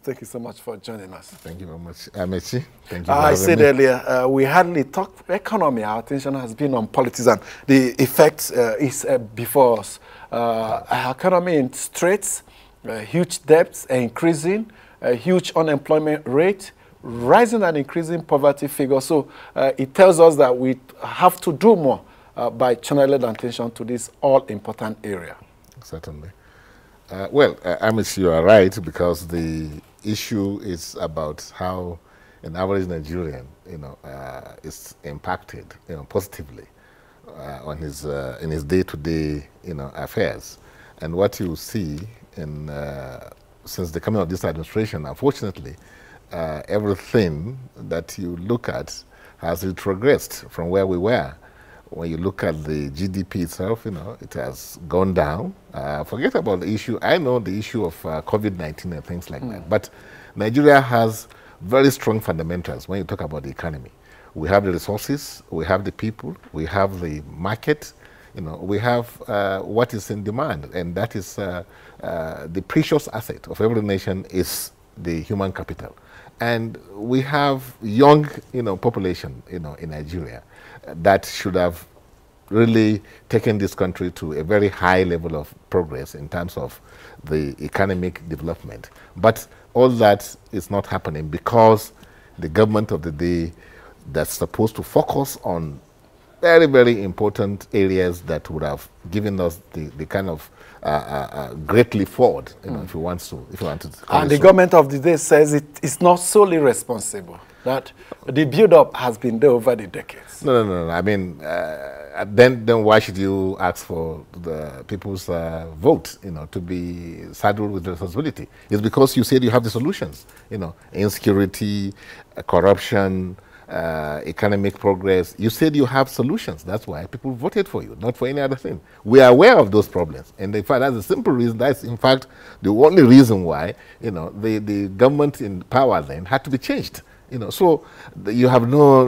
Thank you so much for joining us. Thank you very much. Amechi, thank you for I having said me. earlier, we hardly talk economy. Our attention has been on politics, and the effect is before us. Our economy in straits, huge debts, increasing, huge unemployment rate, rising and increasing poverty figure. So it tells us that we have to do more by channeling attention to this all-important area. Certainly. Amish, you are right, because the issue is about how an average Nigerian, is impacted, positively on his in his day-to-day, affairs. And what you see in since the coming of this administration, unfortunately, everything that you look at has retrogressed from where we were. When you look at the GDP itself, it has gone down. Forget about the issue. I know the issue of COVID-19 and things like that. But Nigeria has very strong fundamentals when you talk about the economy. We have the resources, we have the people, we have the market, we have what is in demand. And that is the precious asset of every nation is the human capital. And we have young, population, in Nigeria that should have really taken this country to a very high level of progress in terms of the economic development. But all that is not happening because the government of the day that's supposed to focus on very, very important areas that would have given us the kind of great leap forward, if you want to. And the government of the day says it is not solely responsible, that the build-up has been there over the decades. No. I mean, then why should you ask for the people's vote, to be saddled with responsibility? It's because you said you have the solutions, insecurity, corruption, economic progress. You said you have solutions. That's why people voted for you, not for any other thing. We are aware of those problems. And in fact, that's a simple reason. That's, in fact, the only reason why, the government in power then had to be changed. So you have no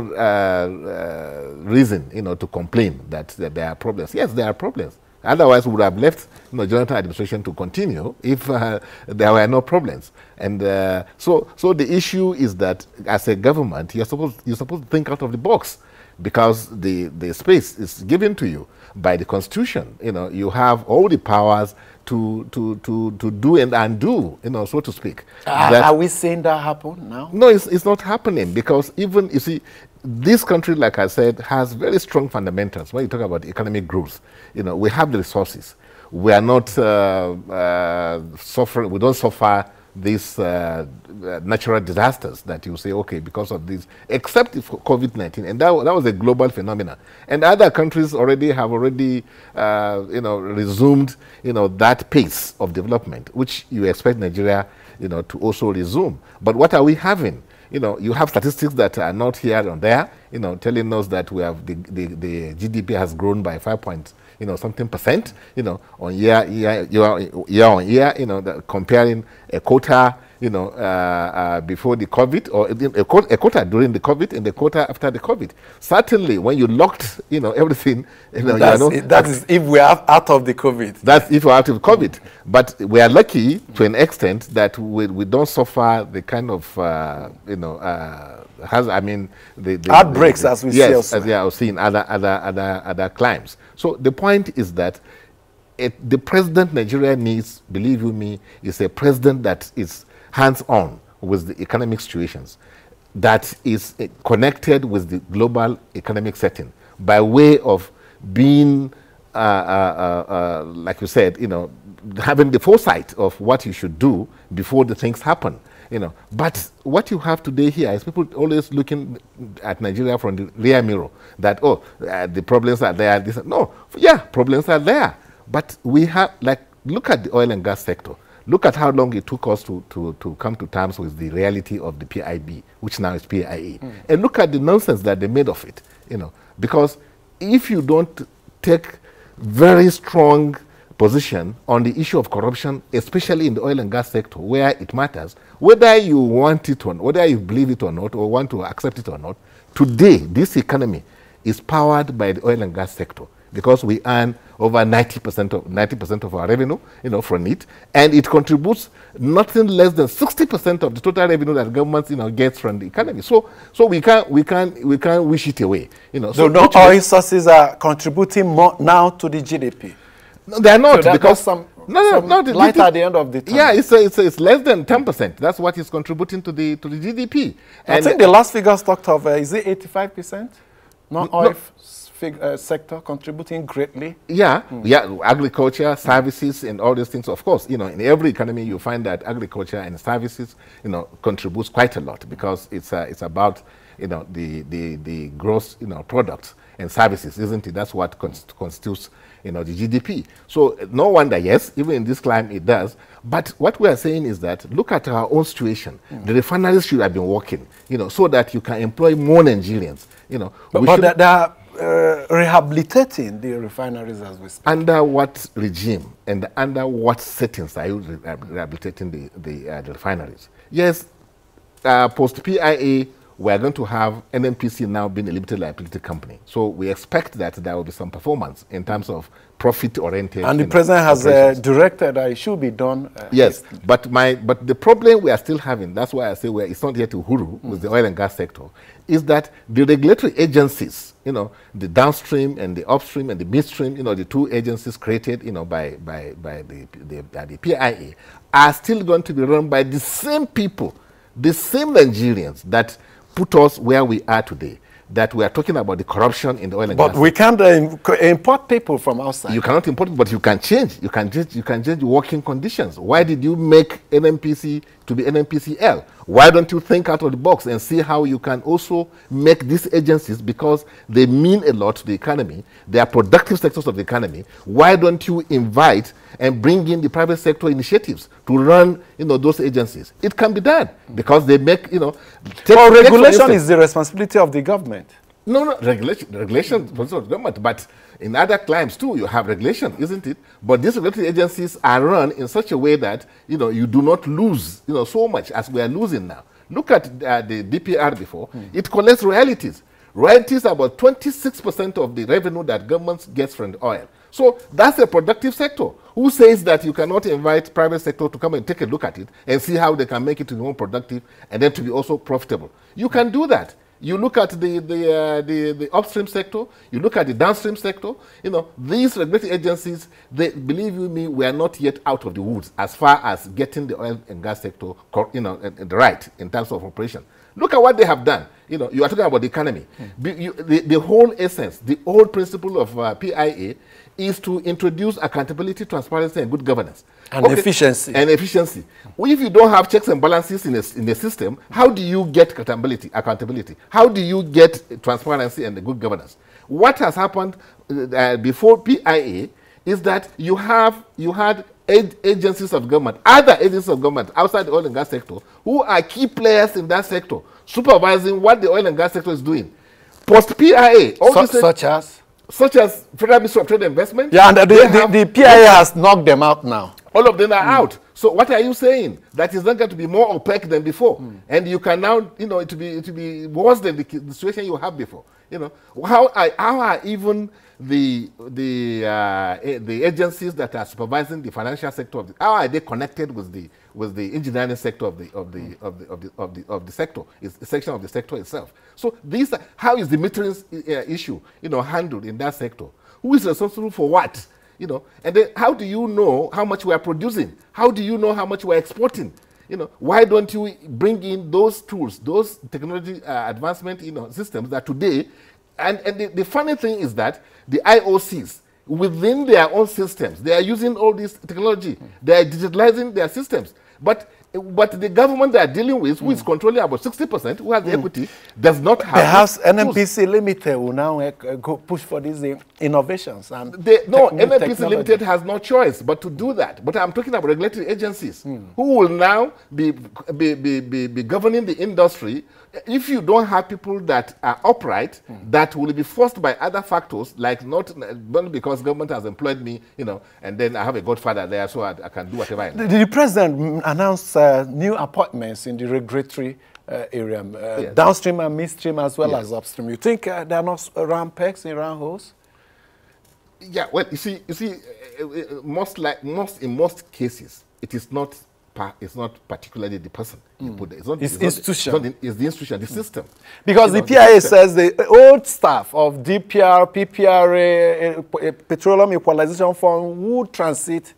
reason, to complain that there are problems. Yes, there are problems. Otherwise, we would have left, Jonathan administration to continue if there were no problems. And so the issue is that as a government, you're supposed to think out of the box, because the space is given to you by the Constitution. You have all the powers to do and undo, so to speak. Are we seeing that happen now? No, it's not happening, because even, you see, this country, like I said, has very strong fundamentals. When you talk about economic growth, we have the resources. We are not suffering. We don't suffer these natural disasters that you say, okay, because of this, except for COVID-19, and that was a global phenomenon. And other countries have already resumed, that pace of development, which you expect Nigeria, to also resume. But what are we having? You have statistics that are not here or there, telling us that we have the GDP has grown by 5.something%, on year on year, comparing a quota, before the COVID, or a quota during the COVID and the quota after the COVID. Certainly, when you locked, everything, that is if we are out of the COVID. That's if we're out of COVID. But we are lucky to an extent that we don't suffer the kind of, the outbreaks as we see elsewhere. As we are seeing other climes. So the point is that the president Nigeria needs, believe you me, is a president that is hands-on with the economic situations, that is connected with the global economic setting by way of being, like you said, having the foresight of what you should do before the things happen. But what you have today here is people always looking at Nigeria from the rear mirror, that, the problems are there. No, yeah, problems are there. But we have, look at the oil and gas sector. Look at how long it took us to come to terms with the reality of the PIB, which now is PIA. And look at the nonsense that they made of it, because if you don't take very strong position on the issue of corruption, especially in the oil and gas sector, where it matters, whether you want it or not, whether you believe it or not, or want to accept it or not, today, this economy is powered by the oil and gas sector. because we earn over 90% of our revenue, from it, and it contributes nothing less than 60% of the total revenue that government, gets from the economy. So we can't wish it away, So no oil sources are contributing more now to the GDP. No, they are not, so because some light at the end of the tunnel. Yeah, it's less than 10%. That's what is contributing to the GDP. I think the last figures talked of is it 85%? Non-oil sector contributing greatly. Yeah, agriculture, services, and all these things. Of course, in every economy you find that agriculture and services, contributes quite a lot, because it's about the gross products and services, isn't it? That's what constitutes the GDP. So no wonder, yes, even in this climate it does. But what we are saying is that look at our own situation. The refineries should have been working, so that you can employ more Nigerians. But they are rehabilitating the refineries as we speak. Under what regime and under what settings are you rehabilitating the refineries? Yes, post-PIA, we are going to have NNPC now being a limited liability company. So we expect that there will be some performance in terms of profit-oriented. And the president has directed that it should be done. Yes, but the problem we are still having, that's why I say it's not yet Uhuru with the oil and gas sector, is that the regulatory agencies, the downstream and the upstream and the midstream, the two agencies created, by the PIA, are still going to be run by the same people, the same Nigerians that put us where we are today. That we are talking about the corruption in the oil and gas. But we can't import people from outside. You cannot import, but you can change. You can change working conditions. Why did you make NNPC to be NNPCL? Why don't you think out of the box and see how you can also make these agencies, because they mean a lot to the economy, they are productive sectors of the economy. Why don't you invite and bring in the private sector initiatives to run, those agencies? It can be done, because they make, Well, regulation is the responsibility of the government. No, regulation is the government, but in other climes too, you have regulation, isn't it? But these regulatory agencies are run in such a way that, you do not lose, so much as we are losing now. Look at the DPR before. It collects royalties. Royalties are about 26% of the revenue that government gets from the oil. So that's a productive sector. Who says that you cannot invite private sector to come and take a look at it and see how they can make it to be more productive and then to be also profitable? You can do that. You look at the upstream sector, you look at the downstream sector, these regulatory agencies, believe you me, we are not yet out of the woods as far as getting the oil and gas sector, right in terms of operation. Look at what they have done. You are talking about the economy. The whole essence, the whole principle of PIA is to introduce accountability, transparency, and good governance. And efficiency. And efficiency. Well, if you don't have checks and balances in the system, how do you get accountability? How do you get transparency and the good governance? What has happened before PIA is that you had agencies of government, other agencies of government outside the oil and gas sector, who are key players in that sector, supervising what the oil and gas sector is doing. Post-PIA, such as Federal Ministry of Trade and Investment. Yeah, and the PIA has knocked them out now. All of them are out. So what are you saying? That is not going to be more opaque than before. And you can now, it will be worse than the situation you have before. How are even the agencies that are supervising the financial sector how are they connected with the engineering sector of the sector, section of the sector itself? So how is the metering issue handled in that sector? Who is responsible for what? And then how do you know how much we are producing? How do you know how much we are exporting? Why don't you bring in those tools, those technology advancement systems that today, and the funny thing is that the IOCs, within their own systems, they are using all this technology. They are digitalizing their systems. But the government they are dealing with, who is controlling about 60%, who has the equity, does not have. Perhaps NNPC Limited will now go push for these innovations. And NNPC Limited has no choice but to do that. But I'm talking about regulatory agencies who will now be governing the industry. If you don't have people that are upright, that will be forced by other factors, like not because government has employed me, and then I have a godfather there, so I can do whatever I want. The president announced new appointments in the regulatory area, yes, downstream and midstream as well as upstream. You think there are not round pegs in round holes? Yeah, well, you see, in most cases, it's not particularly the person you put there. It's institution. It's the institution, the system. Because the PIA says the old staff of DPR, PPRA, Petroleum Equalization Fund would transit.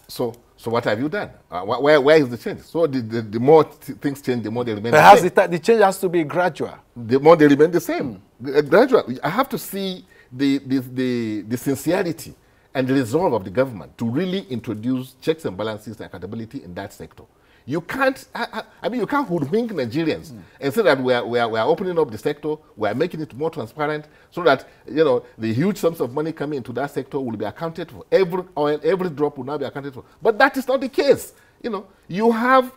So what have you done? Where is the change? So the more things change, the more they remain Perhaps the same. the change has to be gradual. The more they remain the same. Gradual. I have to see the sincerity and the resolve of the government to really introduce checks and balances and accountability in that sector. You can't, I mean, you can't hoodwink Nigerians and say that we are opening up the sector, we are making it more transparent, so that, you know, the huge sums of money coming into that sector will be accounted for. Every oil, every drop will now be accounted for. But that is not the case. You know, you have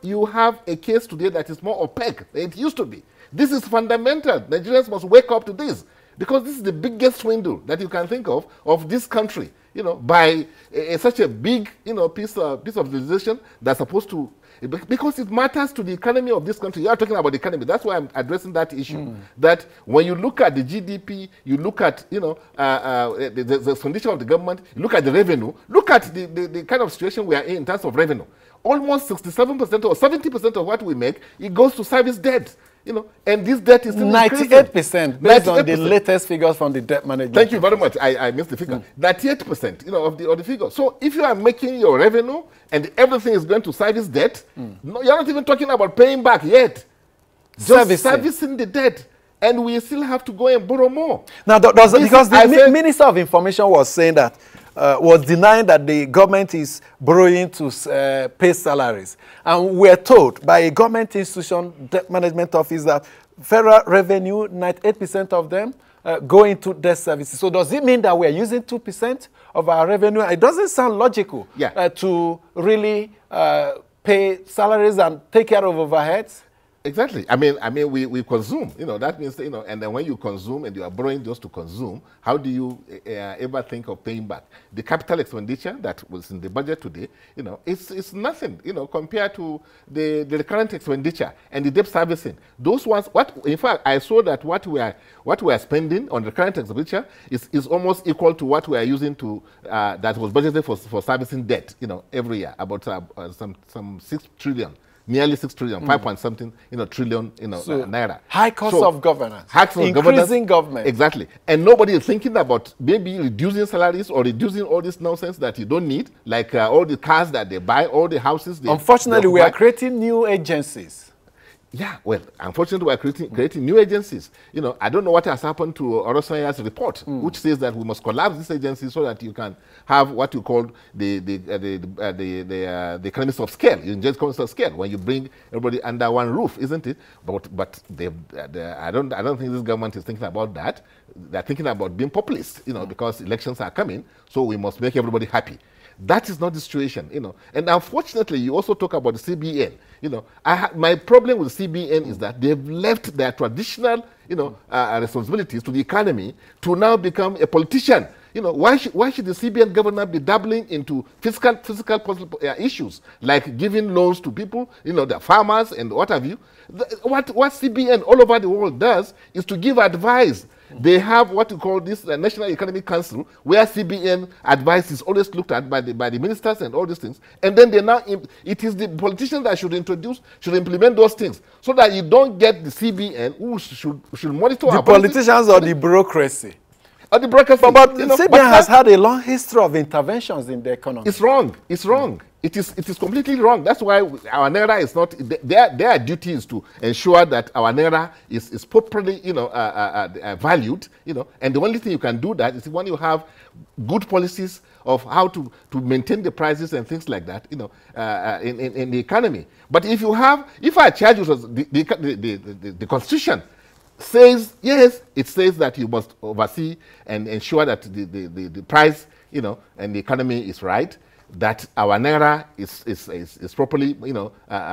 a case today that is more opaque than it used to be. This is fundamental. Nigerians must wake up to this, because this is the biggest swindle that you can think of this country. You know, by such a big, you know, piece of legislation that's supposed to, because it matters to the economy of this country. You are talking about the economy. That's why I'm addressing that issue. That when you look at the GDP, you look at, you know, the condition of the government, you look at the revenue, look at the kind of situation we are in terms of revenue. Almost 67% or 70% of what we make, it goes to service debt. You know, and this debt is still 98% based on the latest figures from the debt management. Thank you very much. I missed the figure. 98%, you know, of the figure. So if you are making your revenue and everything is going to service debt, no, you're not even talking about paying back yet. Just servicing the debt. And we still have to go and borrow more. Now, because the Minister of Information was saying that, was denying that the government is borrowing to pay salaries. And we're told by a government institution, debt management office, that federal revenue, 98% of them go into debt services. So does it mean that we're using 2% of our revenue? It doesn't sound logical to really pay salaries and take care of overheads. Exactly. I mean, we consume. You know, that means, you know, and then when you consume and you are borrowing just to consume, how do you ever think of paying back? The capital expenditure that was in the budget today, you know, it's nothing, you know, compared to the current expenditure and the debt servicing. Those ones, in fact, I saw that what we are spending on the current expenditure is almost equal to what we are using to that was budgeted for servicing debt, you know, every year, about some 6 trillion. Nearly 6 trillion, 5 point something, you know, trillion, you know, naira. High cost of governance. Increasing government. Exactly. And nobody is thinking about maybe reducing salaries or reducing all this nonsense that you don't need, like all the cars that they buy, all the houses they Unfortunately, we are creating new agencies. Yeah, well, unfortunately, we are creating new agencies. You know, I don't know what has happened to Orosanya's report, which says that we must collapse this agency so that you can have what you call the economies of scale. You just economies of scale when you bring everybody under one roof, isn't it? But I don't think this government is thinking about that. They're thinking about being populist, you know, because elections are coming, so we must make everybody happy. That is not the situation, you know. And unfortunately, you also talk about the CBN. You know, my problem with CBN is that they've left their traditional, you know, responsibilities to the economy to now become a politician. You know, why should the CBN governor be dabbling into physical issues like giving loans to people, you know, the farmers and what have you? What CBN all over the world does is to give advice. They have what you call this National Economic Council, where CBN advice is always looked at by the ministers and all these things. And then it is the politicians that should implement those things, so that you don't get the CBN who should monitor the politicians or the bureaucracy. Or the bureaucracy. But CBN has had a long history of interventions in the economy. It's wrong. It's wrong. It is completely wrong. That's why our naira is not. Their duty is to ensure that our naira is properly, you know, valued. You know, and the only thing you can do that is when you have good policies of how to maintain the prices and things like that. You know, in the economy. But if I charge you the Constitution says, yes, it says that you must oversee and ensure that the price, you know, and the economy is right, that our naira is properly, you know,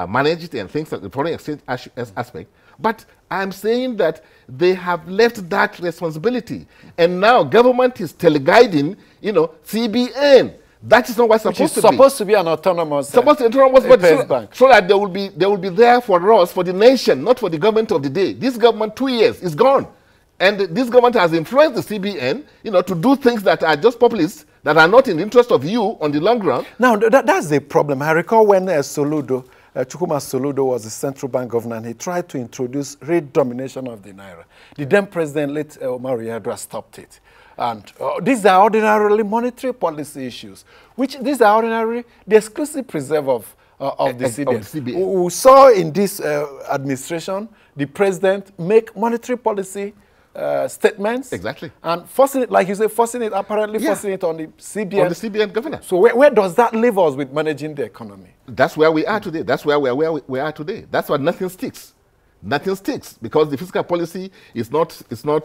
managed and things like the foreign exchange aspect. But I'm saying that they have left that responsibility, and now government is teleguiding, you know, CBN. That is not what's supposed to be. Supposed to be an autonomous. Supposed to be autonomous bank. So that they will be there for us, for the nation, not for the government of the day. This government, 2 years, is gone. And this government has influenced the CBN, to do things that are just populist, that are not in the interest of you on the long run. Now, that's the problem. I recall when Chukwuma Soludo was the central bank governor, and he tried to introduce rate domination of the naira. The then president, late Omar Yar'Adua, stopped it. And these are ordinarily monetary policy issues, which these are ordinarily the exclusive preserve of the CBN. We saw in this administration the president make monetary policy statements. Exactly. And forcing it, like you say, forcing it on the CBN. On the CBN governor. So where does that leave us with managing the economy? That's where we are today. That's where we are today. That's why nothing sticks. Nothing sticks because the fiscal policy is not, there's no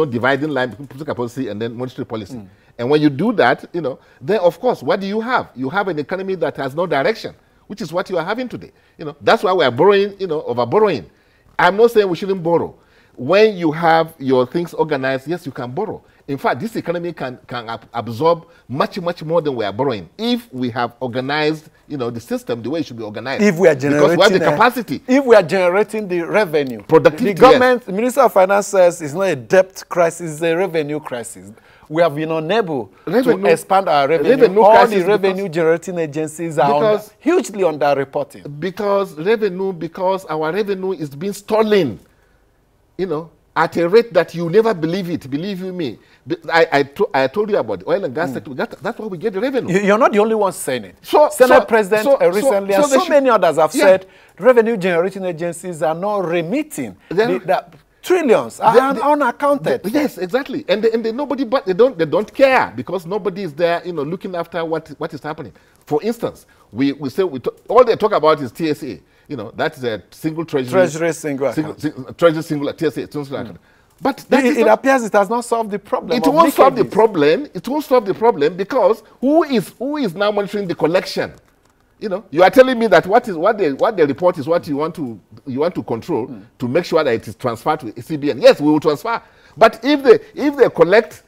dividing line between fiscal policy and then monetary policy. And when you do that, then of course, what do you have? You have an economy that has no direction, which is what you are having today. That's why we are borrowing, over borrowing. I'm not saying we shouldn't borrow. When you have your things organized, yes, you can borrow. In fact, this economy can absorb much, much more than we are borrowing if we have organized, the system the way it should be organized. If we are generating, because we have the capacity. If we are generating the revenue, productivity. The government, yes. The Minister of Finance says it's not a debt crisis, it's a revenue crisis. We have been unable to expand our revenue. All the revenue generating agencies are hugely underreporting. Because our revenue is being stolen. At a rate that you never believe it. Believe you me. I told you about the oil and gas sector. That's why we get the revenue. You're not the only one saying it. Senate President recently and so many others have said revenue generating agencies are not remitting. The trillions are unaccounted. Yes, exactly. And they don't care because nobody is there, looking after what is happening. For instance, all they talk about is TSA. That's a single treasury single account. Treasury single TSA single account. But it appears it has not solved the problem. It won't solve the problem. It won't solve the problem because who is now monitoring the collection? You are telling me that what they report is what you want to control to make sure that it is transferred to CBN. Yes, we will transfer. But if they collect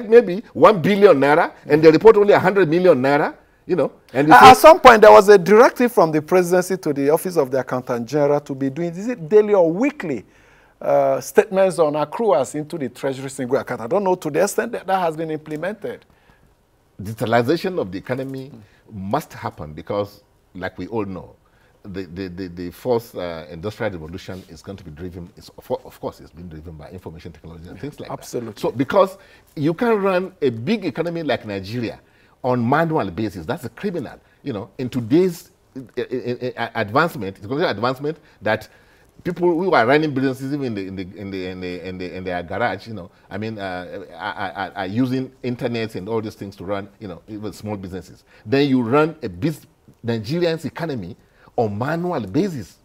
maybe 1 billion naira and they report only 100 million naira. And at some point there was a directive from the presidency to the office of the accountant general to be doing, is it daily or weekly, statements on accruals into the treasury single account. I don't know to the extent that has been implemented. Digitalization of the economy must happen because, like we all know, the fourth industrial revolution is going to be driven, of course, it's been driven by information technology and things like that. Absolutely. So because you can run a big economy like Nigeria on manual basis, that's a criminal. In today's advancement, technological advancement, that people who are running businesses even in their garage, are using internet and all these things to run, even small businesses. Then you run a Nigerian's economy on manual basis.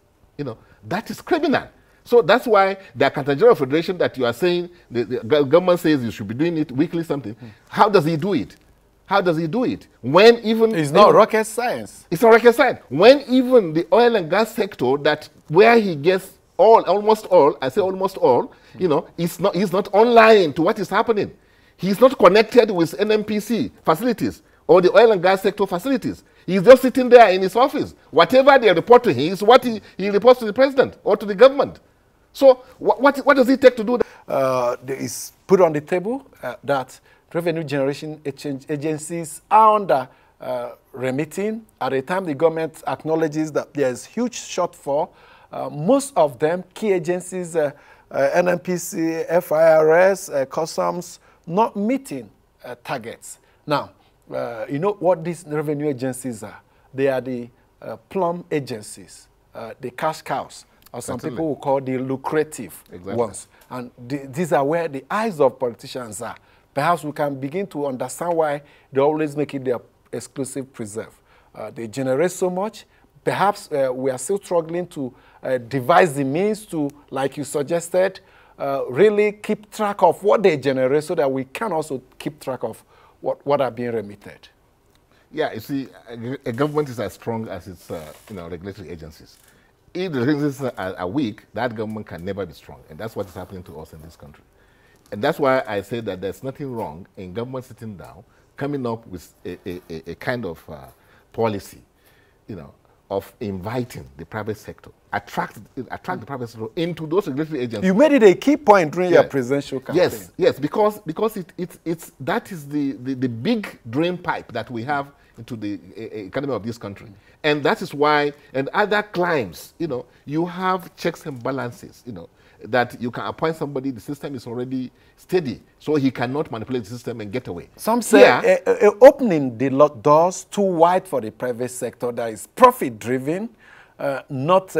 That is criminal. So that's why the Accountant General Federation that you are saying, the government says you should be doing it weekly something. How does he do it? How does he do it? When even it's not rocket science. It's not rocket science. When even the oil and gas sector, where he gets almost all, I say almost all, he's not online to what is happening. He's not connected with NNPC facilities or the oil and gas sector facilities. He's just sitting there in his office. Whatever they report to him is what he reports to the president or to the government. So what does it take to do that? There is put on the table that revenue generation agencies are under remitting. At the time the government acknowledges that there's huge shortfall, most of them, key agencies, NNPC, FIRS, Customs, not meeting targets. Now, you know what these revenue agencies are? They are the plum agencies, the cash cows, or some people will call the lucrative ones. And these are where the eyes of politicians are. Perhaps we can begin to understand why they always make it their exclusive preserve. They generate so much. Perhaps we are still struggling to devise the means to, like you suggested, really keep track of what they generate so that we can also keep track of what are being remitted. Yeah, you see, a government is as strong as its regulatory agencies. If the agencies are weak, that government can never be strong. And that's what is happening to us in this country. And that's why I say that there's nothing wrong in government sitting down, coming up with a kind of policy, of inviting the private sector, attract the private sector into those regulatory agencies. You made it a key point during your presidential campaign. Yes, because that is the big drain pipe that we have into the economy of this country. And that is why, and other climes, you have checks and balances, that you can appoint somebody, the system is already steady, so he cannot manipulate the system and get away. Some say opening the doors too wide for the private sector that is profit-driven, not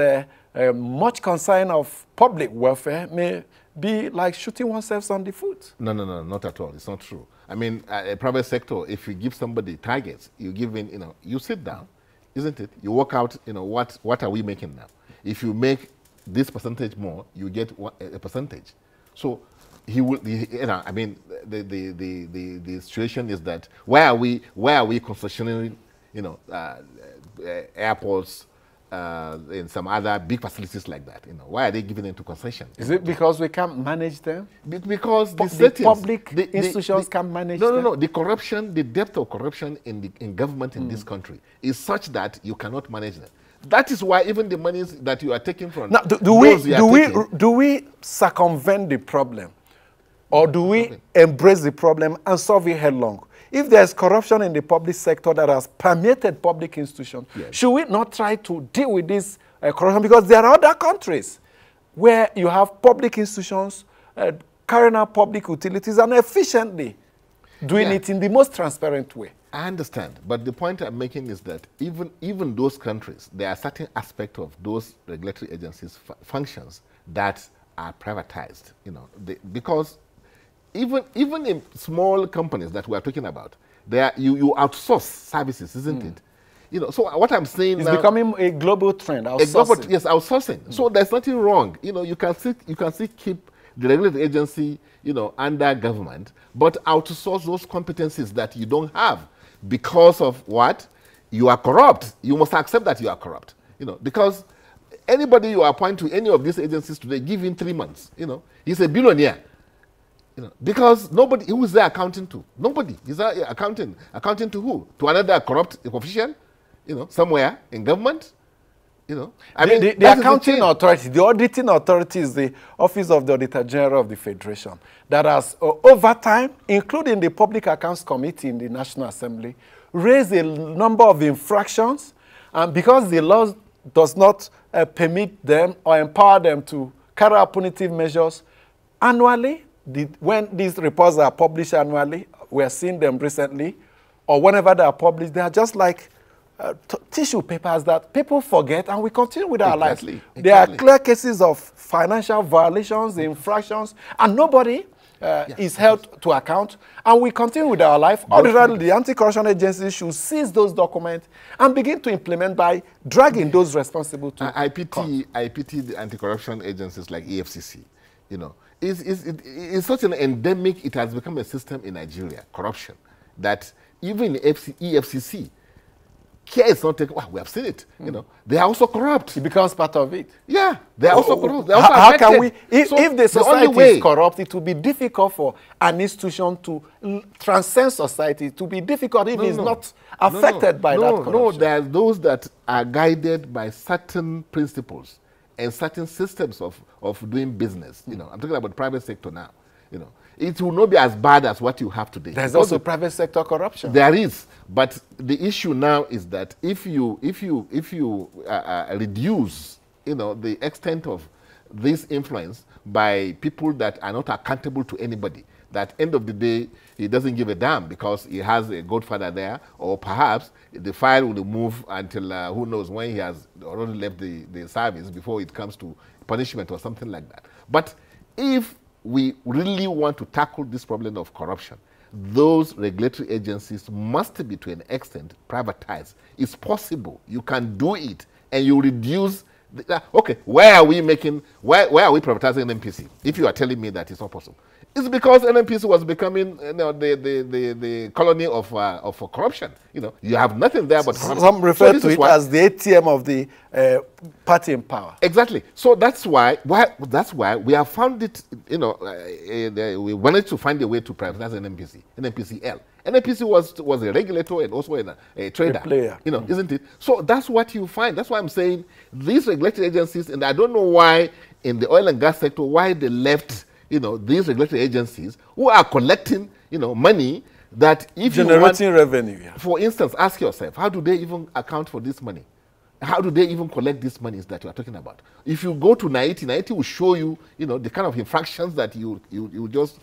much concern of public welfare, may be like shooting oneself on the foot. No, not at all. It's not true. I mean, a private sector, if you give somebody targets, you give in, you sit down, isn't it? You work out, what are we making now? If you make this percentage more, you get a percentage. So he will, I mean, the situation is that why are we concessioning, airports and some other big facilities like that? Why are they giving them to concession? Is it because we can't manage them? Because the public institutions can't manage them? No. The corruption, the depth of corruption in government in this country is such that you cannot manage them. That is why even the monies that you are taking from now, do we circumvent the problem, or do we embrace the problem and solve it headlong? If there's corruption in the public sector that has permeated public institutions, should we not try to deal with this corruption? Because there are other countries where you have public institutions carrying out public utilities and efficiently doing it in the most transparent way. I understand, but the point I'm making is that even those countries, there are certain aspects of those regulatory agencies' functions that are privatized. Because even in small companies that we are talking about, you outsource services, isn't it? So what I'm saying is now, becoming a global trend. Outsourcing. Yes, outsourcing. So there's nothing wrong. You can still keep the regulatory agency, under government, but outsource those competencies that you don't have. Because of what? You are corrupt. You must accept that you are corrupt. Because anybody you appoint to any of these agencies today, give him 3 months. He's a billionaire. Because nobody, who is there accounting to? Nobody. He's accounting to who? To another corrupt official, somewhere in government. I mean, the accounting authority, the auditing authority is the Office of the Auditor General of the Federation that has, over time, including the Public Accounts Committee in the National Assembly, raised a number of infractions, and because the law does not permit them or empower them to carry out punitive measures annually, when these reports are published annually, we are seeing them recently, or whenever they are published, they are just like tissue papers that people forget, and we continue with our lives. There are clear cases of financial violations, infractions, and nobody is held to account, and we continue with our life. Ordinarily, the anti-corruption agency should seize those documents and begin to implement by dragging those responsible to I pity the anti-corruption agencies like EFCC. It's such an endemic, it has become a system in Nigeria, corruption, that even EFCC, care is not taken. Well, we have seen it. They are also corrupt. It becomes part of it. Yeah, they are also corrupt. They are also how can we? If the society is corrupt, it will be difficult for an institution to transcend society. It will be difficult if it's not affected by that corruption. No, there are those that are guided by certain principles and certain systems of doing business. I'm talking about the private sector now. It will not be as bad as what you have today. There's also private sector corruption. There is, but the issue now is that if you reduce, the extent of this influence by people that are not accountable to anybody, that end of the day he doesn't give a damn because he has a godfather there, or perhaps the file will move until who knows when he has already left the service before it comes to punishment or something like that. But if we really want to tackle this problem of corruption, those regulatory agencies must be, to an extent, privatized. It's possible. You can do it, and you reduce. Okay, why are we privatizing NNPC? If you are telling me that it's not possible, it's because NNPC was becoming the colony of corruption. You have nothing there but corruption. Some refer to it as the ATM of the party in power. Exactly. So that's why we have found it. We wanted to find a way to privatize NNPCL, NNPC was a regulator and also a trader. A player. You know, isn't it? So that's what you find. That's why I'm saying these regulatory agencies, and I don't know why in the oil and gas sector, why they left, you know, these regulatory agencies who are collecting, you know, money that if generating you want, revenue. Yeah. For instance, ask yourself, how do they even account for this money? How do they even collect these monies that you are talking about? If you go to NIETI, NIETI will show you, you know, the kind of infractions that you just,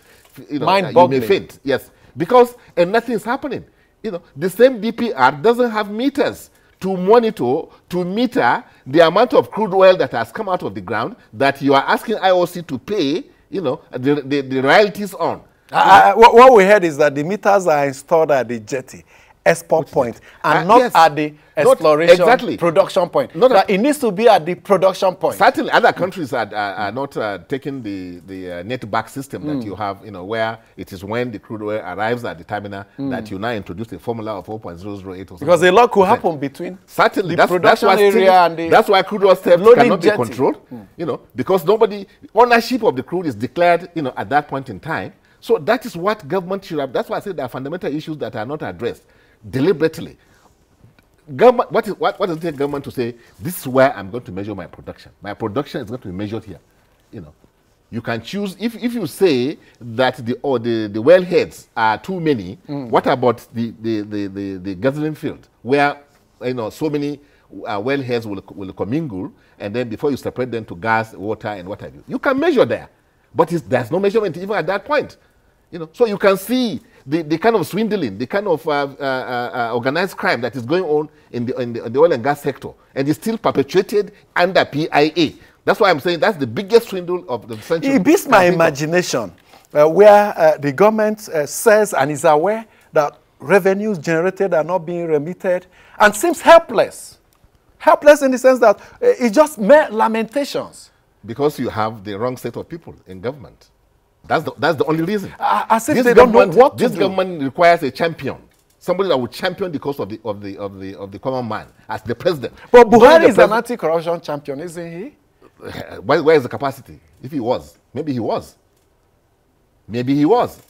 you know, you may faint. Yes, because and nothing is happening. You know, the same DPR doesn't have meters to monitor, to meter the amount of crude oil that has come out of the ground that you are asking IOC to pay, you know, the royalties on. What we heard is that the meters are installed at the jetty, export point, and not at the exploration production point. That it needs to be at the production point. Certainly, other countries are not taking the net back system that you have, you know, where it is when the crude oil arrives at the terminal that you now introduce a formula of 4.008. Because a lot could happen between certainly the production area and the that's why crude oil theft cannot be controlled, you know, because ownership of the crude is declared, you know, at that point in time. So that is what government should have. That's why I said there are fundamental issues that are not addressed deliberately. Government, what does it take government to say, this is where I'm going to measure my production? My production is going to be measured here. You know, you can choose, if you say that the wellheads are too many, what about the gathering field, where, you know, so many wellheads will commingle, and then before you separate them to gas, water, and what have you. You can measure there, but there's no measurement even at that point. You know, so you can see the kind of swindling, the kind of organized crime that is going on in the oil and gas sector, and is still perpetuated under PIA. That's why I'm saying that's the biggest swindle of the century. It beats my imagination, where the government says and is aware that revenues generated are not being remitted, and seems helpless. Helpless in the sense that it's just mere lamentations. Because you have the wrong set of people in government. That's the only reason. As if they don't know what to do. This government requires a champion, somebody that will champion the cause of the common man as the president. But Buhari is an anti-corruption champion, isn't he? Where is the capacity? If he was, maybe he was. Maybe he was,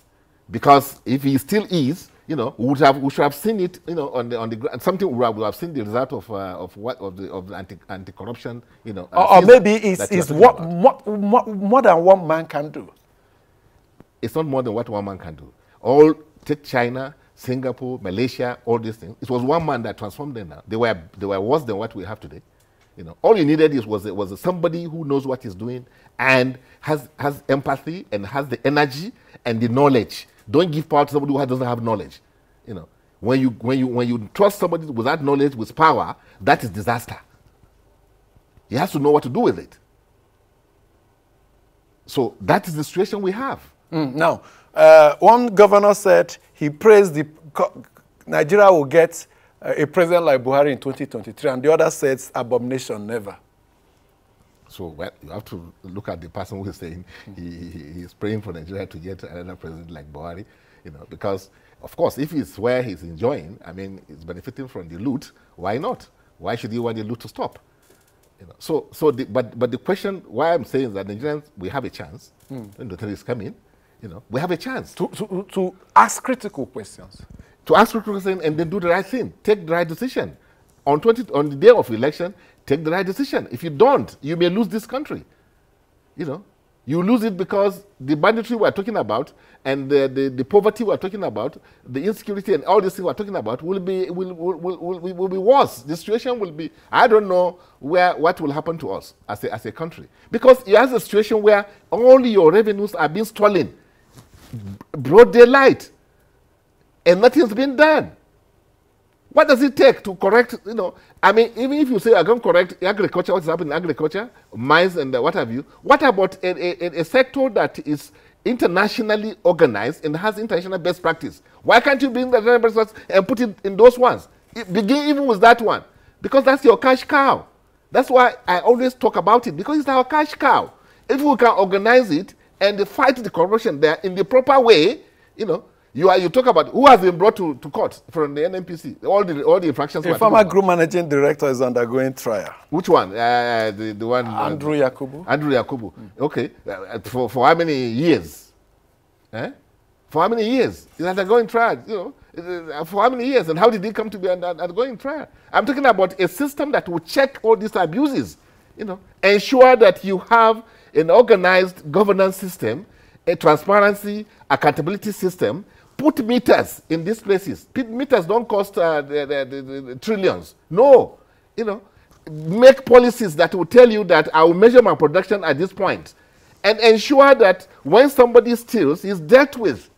because if he still is, you know, we should have seen it, you know, on the ground. Something we would have seen the result of the anti-corruption, you know. Or maybe it's what more than one man can do. It's not more than what one man can do. Take China, Singapore, Malaysia, all these things. It was one man that transformed them now. They were worse than what we have today. You know, all you needed was somebody who knows what he's doing and has empathy and has the energy and the knowledge. Don't give power to somebody who doesn't have knowledge. You know, when you trust somebody without knowledge, with power, that is disaster. He has to know what to do with it. So that is the situation we have. Now, one governor said he praised Nigeria will get a president like Buhari in 2023, and the other said abomination, never. So well, you have to look at the person who is saying he's praying for Nigeria to get another president like Buhari, you know, because of course if it's where he's enjoying, I mean, he's benefiting from the loot, why not? Why should he want the loot to stop? You know, but the question why I'm saying is that Nigerians, we have a chance when the time is coming, you know, we have a chance to ask critical questions. To ask critical questions and then do the right thing, take the right decision. On the day of election, take the right decision. If you don't, you may lose this country. You know, you lose it because the banditry we're talking about and the poverty we're talking about, the insecurity and all these things we're talking about will be worse. The situation will be, I don't know what will happen to us as a country. Because you have a situation where all your revenues are being stolen, broad daylight, and nothing's been done. What does it take to correct, you know, I mean, even if you say I'm going to correct agriculture, what's happening in agriculture, mines and what have you, what about a sector that is internationally organized and has international best practice? Why can't you bring the best practice and put it in those ones? Begin even with that one, because that's your cash cow. That's why I always talk about it, because it's our cash cow. If we can organize it and fight the corruption there in the proper way, you know, you talk about who has been brought to court from the NNPC, all the infractions. A former group managing director is undergoing trial. Which one? The one. Andrew Yakubu. Andrew Yakubu. Okay. For how many years? For how many years? Is that going trial? You know, for how many years? And how did he come to be undergoing trial? I'm talking about a system that will check all these abuses. You know, ensure that you have an organized governance system, a transparency, accountability system. Put meters in these places. Meters don't cost the trillions. No, you know, make policies that will tell you that I will measure my production at this point, and ensure that when somebody steals, is dealt with,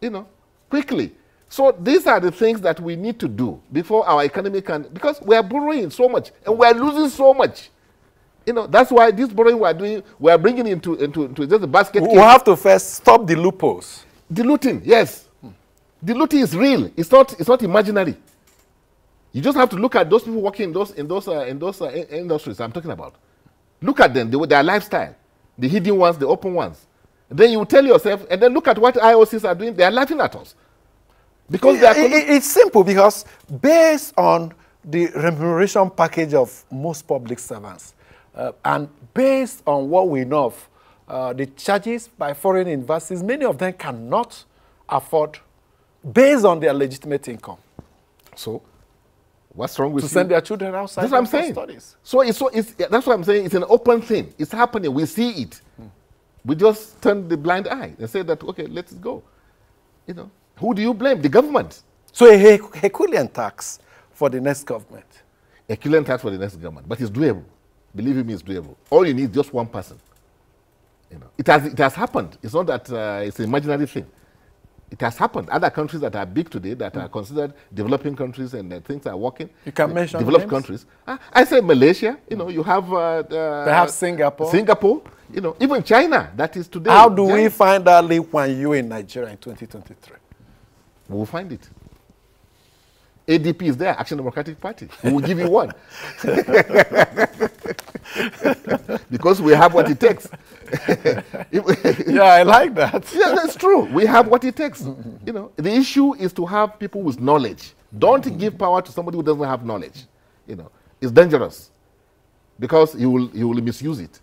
you know, quickly. So these are the things that we need to do before our economy can, because we are borrowing so much and we are losing so much. You know, that's why this borrowing we are bringing into just a basket. We have to first stop the loopholes. The looting, yes. The looting is real. It's not imaginary. You just have to look at those people working in those industries I'm talking about. Look at them, their lifestyle, the hidden ones, the open ones. Then you tell yourself, and then look at what IOCs are doing. They are laughing at us because it's simple, because based on the remuneration package of most public servants, and based on what we know of the charges by foreign investors, many of them cannot afford, based on their legitimate income. So, what's wrong with to send their children outside? That's what I'm saying. Studies. So that's what I'm saying. It's an open thing. It's happening. We see it. We just turn the blind eye and say that, okay, let's go. You know, who do you blame? The government. So a Herculean tax for the next government. A Herculean tax for the next government, but it's doable. Believe me, it's doable. All you need is just one person. You know, it has happened. It's not that it's an imaginary thing. It has happened. Other countries that are big today, that are considered developing countries, and things are working. You can mention developed names? Countries. I say Malaysia. You know, you have perhaps Singapore. Singapore. You know, even China. That is today. How do we find that Lee Kuan Yew in Nigeria in 2023? We'll find it. ADP is there, Action Democratic Party. We will give you one. Because we have what it takes. Yeah, I like that. Yeah, that's true. We have what it takes. You know, the issue is to have people with knowledge. Don't give power to somebody who doesn't have knowledge. You know, it's dangerous because you will misuse it.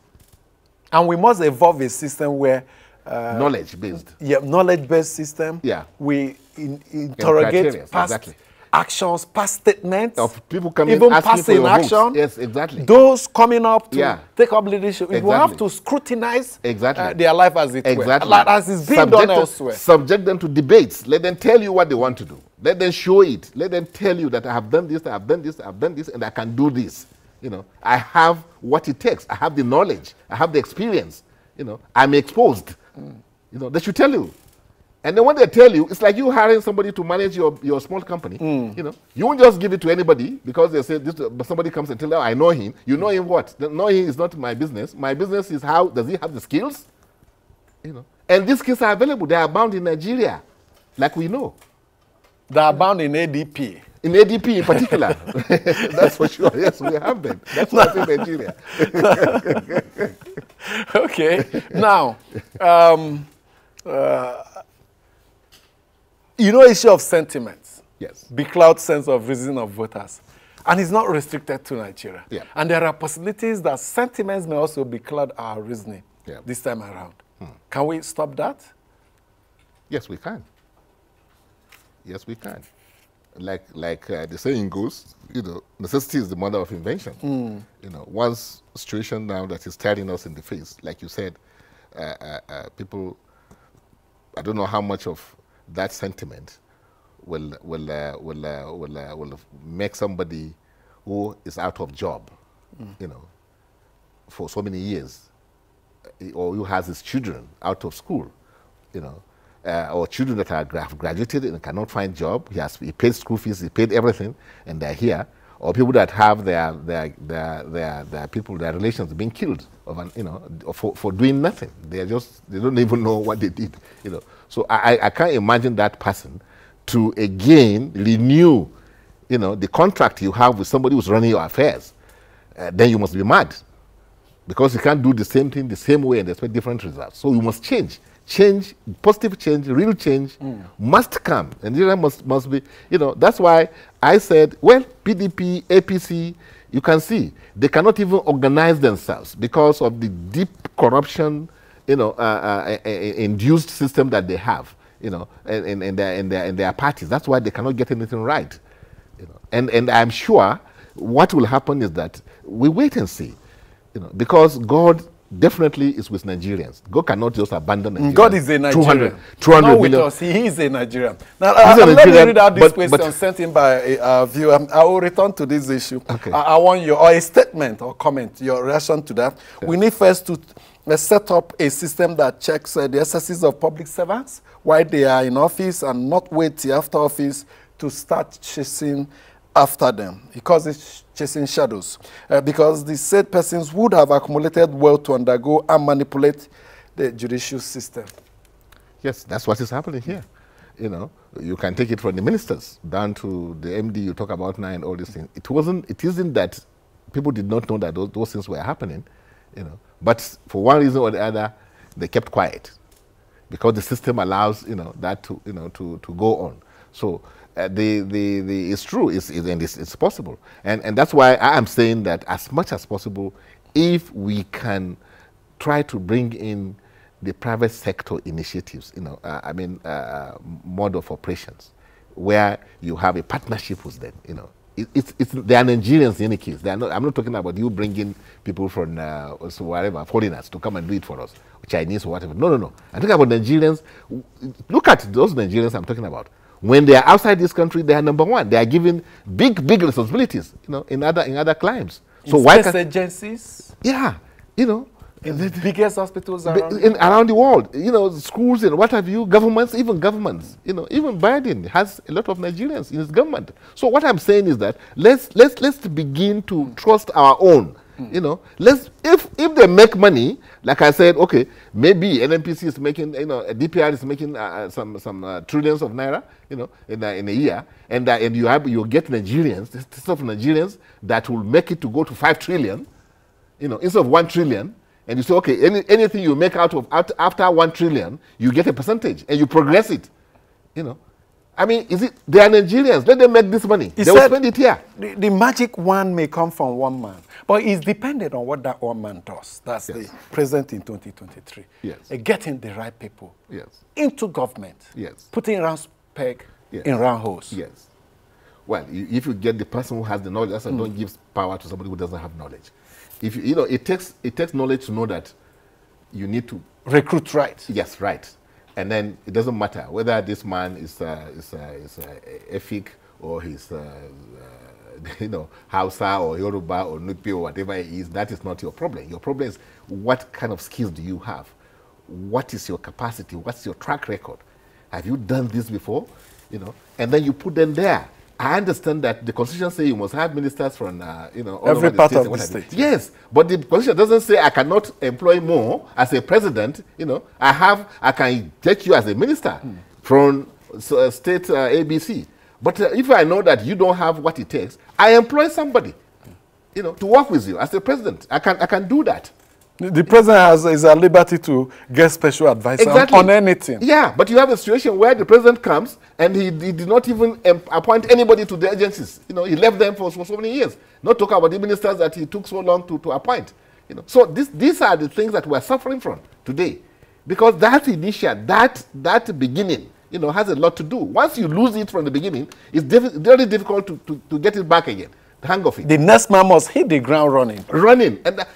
And we must evolve a system where knowledge-based. Yeah, knowledge-based system. Yeah. We interrogate past actions, past statements of people coming, even asking past for your inaction. votes. Yes, exactly. Those coming up to take up leadership. We will have to scrutinize exactly. their life as it were, as is being done elsewhere. Subject them to debates. Let them tell you what they want to do. Let them show it. Let them tell you that I have done this, I have done this, I have done this, and I can do this. You know, I have what it takes. I have the knowledge. I have the experience. You know, I'm exposed. You know, they should tell you. And then when they tell you, it's like you hiring somebody to manage your small company. You know, you won't just give it to anybody because they say this. Somebody comes and tells you, I know him. You know him what? Knowing him is not my business. My business is how does he have the skills? You know, and these skills are available. They are bound in Nigeria, like we know. They are bound in ADP. In ADP in particular. That's for sure. Yes, we have them. That's what's in Nigeria. Okay. Now, you know, issue of sentiments. Yes. Becloud sense of reason of voters. And it's not restricted to Nigeria. Yeah. And there are possibilities that sentiments may also becloud our reasoning this time around. Can we stop that? Yes, we can. Yes, we can. Like the saying goes, you know, necessity is the mother of invention. You know, one situation now that is staring us in the face, like you said, people, I don't know how much of that sentiment will make somebody who is out of job, you know, for so many years, or who has his children out of school, you know, or children that have graduated and cannot find job. He paid school fees, he paid everything, and they're here. Or people that have their relations being killed, you know, for doing nothing. They don't even know what they did, you know. So I can't imagine that person to again renew, you know, the contract you have with somebody who's running your affairs. Then you must be mad, because you can't do the same thing the same way and expect different results. So you must change. Change, positive change, real change must come. And Nigeria must be, you know, that's why I said, well, PDP, APC, you can see, they cannot even organize themselves because of the deep corruption, you know, induced system that they have. you know, in their parties. That's why they cannot get anything right. You know, and I'm sure what will happen is that we wait and see, you know, because God definitely is with Nigerians. God cannot just abandon Nigerians. God is a Nigerian. 200 Not million. with us. He is a Nigerian. Now, Nigerian, let me read out this question but sent in by a viewer. I will return to this issue. Okay. I want your or a statement or comment, your reaction to that. Yeah. We need first to set up a system that checks the excesses of public servants while they are in office and not wait till after office to start chasing after them, because it's chasing shadows. Because the said persons would have accumulated wealth to undergo and manipulate the judicial system. Yes, that's what is happening here. You know, you can take it from the ministers down to the MD you talk about now and all these things. It isn't that people did not know that those things were happening, you know. But for one reason or the other, they kept quiet because the system allows, you know, that to, you know, to go on. So it's true, it's possible. And that's why I am saying that as much as possible, if we can try to bring in the private sector initiatives, you know, mode of operations, where you have a partnership with them, you know. They are Nigerians in any case. They are not, I'm not talking about you bringing people from wherever, foreigners, to come and do it for us, Chinese or whatever. No, no, no. I'm talking about Nigerians. Look at those Nigerians I'm talking about. When they are outside this country, they are number one. They are given big responsibilities, you know, in other climes. So why space agencies? Yeah, you know. In the biggest hospitals around around the world, you know, schools and what have you, governments, you know, even Biden has a lot of Nigerians in his government. So what I'm saying is that let's begin to trust our own. You know, if they make money, like I said, okay, maybe NNPC is making, you know, DPR is making some trillions of naira, you know, in a year, and you get Nigerians, this of Nigerians that will make it to go to 5 trillion, you know, instead of 1 trillion. And you say, okay, anything you make after 1 trillion, you get a percentage, and you progress it. You know, I mean, they are Nigerians. Let them make this money. They will spend it here. The magic one may come from one man, but it's dependent on what that one man does. That's the president in 2023. Yes. Getting the right people into government. Yes. Putting round peg in round holes. Yes. Well, if you get the person who has the knowledge, that's don't give power to somebody who doesn't have knowledge. If you know, it takes knowledge to know that you need to recruit right. Yes, right. And then it doesn't matter whether this man is Efik or he's you know, Hausa or Yoruba or Nupi or whatever it is. That is not your problem. Your problem is what kind of skills do you have? What is your capacity? What's your track record? Have you done this before? You know, and then you put them there. I understand that the Constitution says you must have ministers from, you know, all every over part the of the state. Yes, but the Constitution doesn't say I cannot employ more as a president. You know, I can take you as a minister from state ABC. But if I know that you don't have what it takes, I employ somebody, you know, to work with you as a president. I can do that. The president is at liberty to get special advice on anything. Yeah, but you have a situation where the president comes and he did not even appoint anybody to the agencies. You know, he left them for so many years. Not talk about the ministers that he took so long to appoint. You know, so these are the things that we're suffering from today, because that initial, that beginning, you know, has a lot to do. Once you lose it from the beginning, it's very difficult to get it back again. The hang of it. The next man must hit the ground running. And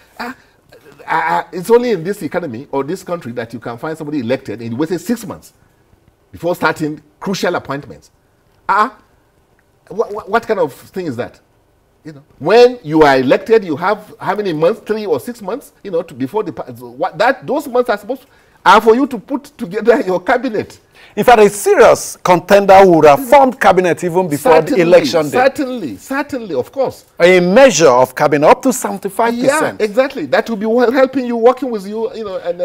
it's only in this economy or this country that you can find somebody elected and you wait 6 months before starting crucial appointments. What kind of thing is that? You know, when you are elected, you have how many months? 3 or 6 months. You know, before those months are for you to put together your cabinet. In fact, a serious contender would have formed cabinet even before the election day. Certainly, of course. A measure of cabinet up to 75%. Yeah, exactly. That will be helping you, working with you, you know. And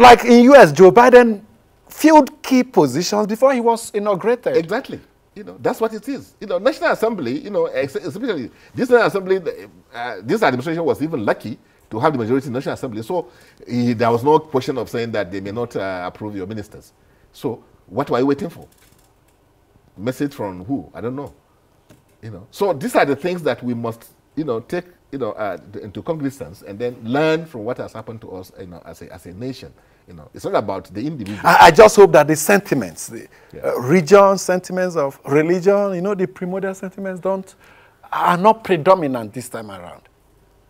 like in U.S., Joe Biden filled key positions before he was inaugurated. Exactly. You know, that's what it is. You know, National Assembly, you know, especially this National Assembly, this administration was even lucky to have the majority in the National Assembly. So there was no question of saying that they may not approve your ministers. So what were you waiting for? Message from who? I don't know. You know. So these are the things that we must, you know, take you know, into cognizance and then learn from what has happened to us, you know, as a nation. You know, it's not about the individual. I just hope that the sentiments, the region sentiments of religion, you know, the primordial sentiments are not predominant this time around.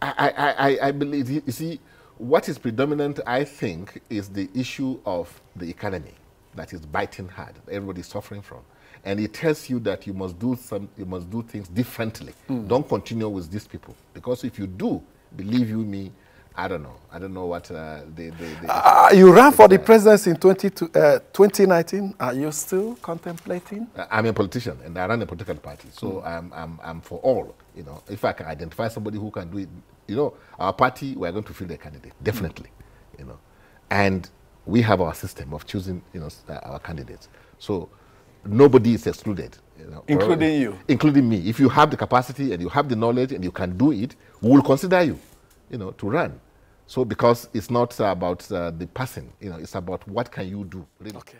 I believe, you see, what is predominant, I think, is the issue of the economy that is biting hard. Everybody is suffering from. And it tells you that you must do things differently. Don't continue with these people. Because if you do, believe you me, I don't know what you ran for the presidency in 2019. Are you still contemplating? I'm a politician and I run a political party. So I'm for all. You know, if I can identify somebody who can do it, you know, our party, we're going to field a candidate, definitely. You know, and we have our system of choosing, you know, our candidates. So nobody is excluded. You know, including you? Including me. If you have the capacity and you have the knowledge and you can do it, we will consider you, you know, to run. So because it's not about the person, you know, it's about what can you do, really. Okay.